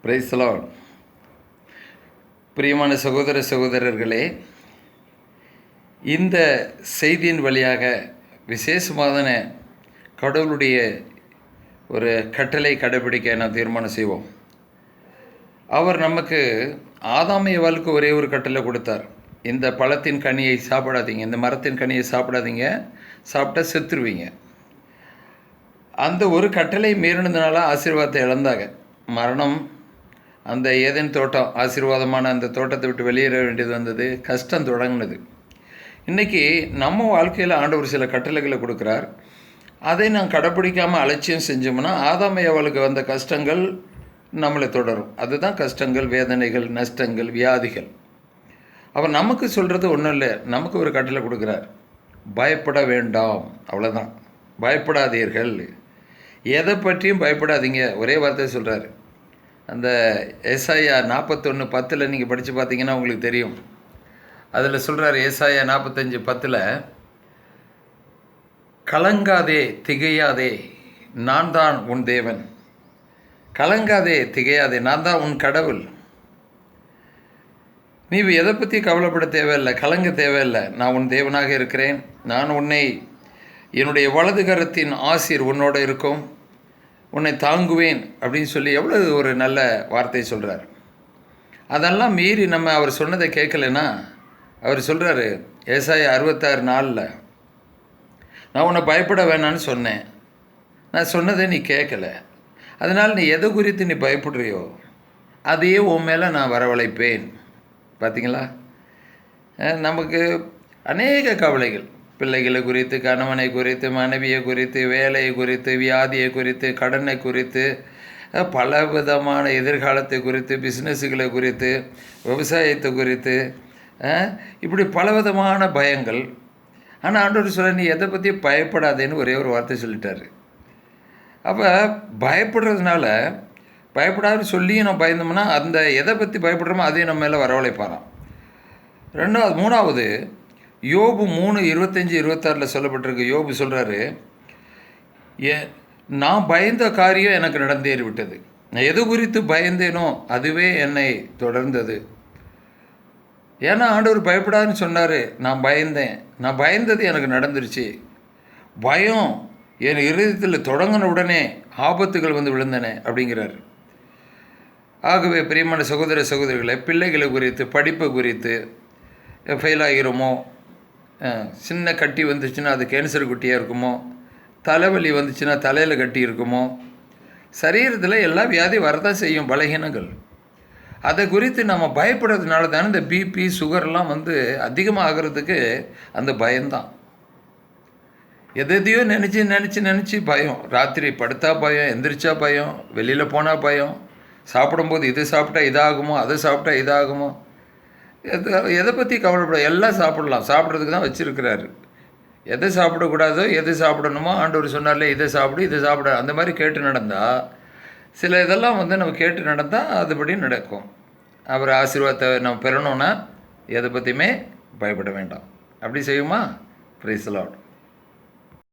Praise the Lord. பிரியமான சகோதர சகோதரர்களே, இந்த செய்தியின் வழியாக விசேஷமான கடவுளுடைய ஒரு கட்டளை கடைபிடிக்க நாம் தீர்மானம் செய்வோம். அவர் நமக்கு ஆதாம் ஏவாளுக்கு ஒரே ஒரு கட்டளை கொடுத்தார். இந்த பழத்தின் கனியை சாப்பிடாதீங்க, இந்த மரத்தின் கனியை சாப்பிடாதீங்க, சாப்பிட்டா செத்துருவீங்க. அந்த ஒரு கட்டளை மீறினதுனால ஆசீர்வாதத்தை இழந்தாங்க. மரணம், அந்த ஏதேன் தோட்டம், ஆசீர்வாதமான அந்த தோட்டத்தை விட்டு வெளியேற வேண்டியது வந்தது, கஷ்டம் தொடங்கினது. இன்றைக்கி நம்ம வாழ்க்கையில் ஆண்டவர் சில கட்டளைகளை கொடுக்குறார். அதை நான் கடைப்பிடிக்காமல் அலட்சியம் செஞ்சோம்னா ஆதாம் ஏவாளுக்கு வந்த கஷ்டங்கள் நம்மளை தொடரும். அதுதான் கஷ்டங்கள், வேதனைகள், நஷ்டங்கள், வியாதிகள். அவர் நமக்கு சொல்கிறது ஒன்றும் இல்லை, நமக்கு ஒரு கட்டளை கொடுக்குறார். பயப்பட வேண்டாம், அவ்வளோதான். பயப்படாதீர்கள், எதை பற்றியும் பயப்படாதீங்க, ஒரே வார்த்தை சொல்கிறார். அந்த ஏசாயா 41:10 நீங்கள் படித்து பார்த்தீங்கன்னா உங்களுக்கு தெரியும். அதில் சொல்கிறார், ஏசாயா 45:10, கலங்காதே திகையாதே, நான் தான் உன் தேவன். கலங்காதே திகையாதே, நான் தான் உன் கடவுள். நீ எதை பற்றி கவலைப்பட தேவையில்லை, கலங்க தேவையில்லை. நான் உன் தேவனாக இருக்கிறேன். நான் உன்னை, என்னுடைய வலது கரத்தின் ஆசீர் உன்னோட இருக்கும், உன்னை தாங்குவேன் அப்படின்னு சொல்லி எவ்வளோ ஒரு நல்ல வார்த்தை சொல்கிறார். அதெல்லாம் மீறி நம்ம அவர் சொன்னதை கேட்கலைன்னா, அவர் சொல்கிறாரு ஏசாயா 66:4, நான் உன்னை பயப்பட வேணான்னு சொன்னேன், நான் சொன்னதை நீ கேட்கலை, அதனால் நீ எதை குறித்து நீ பயப்படுறியோ அதையே உன் மேலே நான் வரவழைப்பேன். பார்த்தீங்களா, நமக்கு அநேக கவலைகள், பிள்ளைகளை குறித்து, கணவனை குறித்து, மனைவியை குறித்து, வேலையை குறித்து, வியாதியை குறித்து, கடனை குறித்து, பல விதமான எதிர்காலத்தை குறித்து, பிஸ்னஸுகளை குறித்து, விவசாயத்தை குறித்து, இப்படி பலவிதமான பயங்கள். ஆனால் ஆண்டவர் சொல்ல, நீ எதை பற்றி பயப்படாதேன்னு ஒரே ஒரு வார்த்தை சொல்லிட்டார். அப்போ பயப்படுறதுனால, பயப்படாதுன்னு சொல்லியும் நம்ம பயந்தோம்னா அந்த எதை பற்றி பயப்படுறோமோ அதையும் நம்ம மேலே வரவழைப்பாராம். மூணாவது யோபு 3:25-26 சொல்லப்பட்டிருக்கு. யோபு சொல்கிறாரு, நான் பயந்த காரியம் எனக்கு நடந்தேறி விட்டது, நான் எது குறித்து பயந்தேனோ அதுவே என்னை தொடர்ந்தது. ஏன்னா ஆண்டவர் பயப்படாதுன்னு சொன்னார், நான் பயந்தேன், நான் பயந்தது எனக்கு நடந்துருச்சு. பயம் என் இருதயத்தில் தொடங்கின உடனே ஆபத்துகள் வந்து விழுந்தன அப்படிங்கிறார். ஆகவே பிரியமான சகோதர சகோதரிகளை, பிள்ளைகளை குறித்து, படிப்பை குறித்து, ஃபெயில் ஆகிருமோ, சின்ன கட்டி வந்துச்சுன்னா அது கேன்சர் குட்டியாக இருக்குமோ, தலைவலி வந்துச்சுன்னா தலையில் கட்டி இருக்குமோ, சரீரத்தில் எல்லா வியாதி வரதான் செய்யும், பலகீனங்கள். அதை குறித்து நம்ம பயப்படுறதுனால தானே இந்த பிபி, சுகர்லாம் வந்து அதிகமாக ஆகிறதுக்கு அந்த பயம்தான். எதையோ நினச்சி பயம். ராத்திரி படுத்தா பயம், எந்திரிச்சா பயம், வெளியில் போனால் பயம், சாப்பிடும்போது இது சாப்பிட்டா இதாகுமோ, அதை சாப்பிட்டா இதாகுமோ. எதை பற்றி கவலைப்பட, எல்லாம் சாப்பிடலாம், சாப்பிட்றதுக்கு தான் வச்சுருக்கிறாரு. எதை சாப்பிடக்கூடாதோ எது சாப்பிடணுமோ ஆண்டவர் சொன்னார்ல, இதை சாப்பிடு இதை சாப்பிட, அந்த மாதிரி கேட்டு நடந்தால், சில இதெல்லாம் வந்து நம்ம கேட்டு நடந்தால் அதுபடி நடக்கும். அவர் ஆசீர்வாதத்தை நம்ம பெறணுன்னா எதை பற்றியுமே பயப்பட வேண்டாம். அப்படி செய்யுமா? Praise the Lord.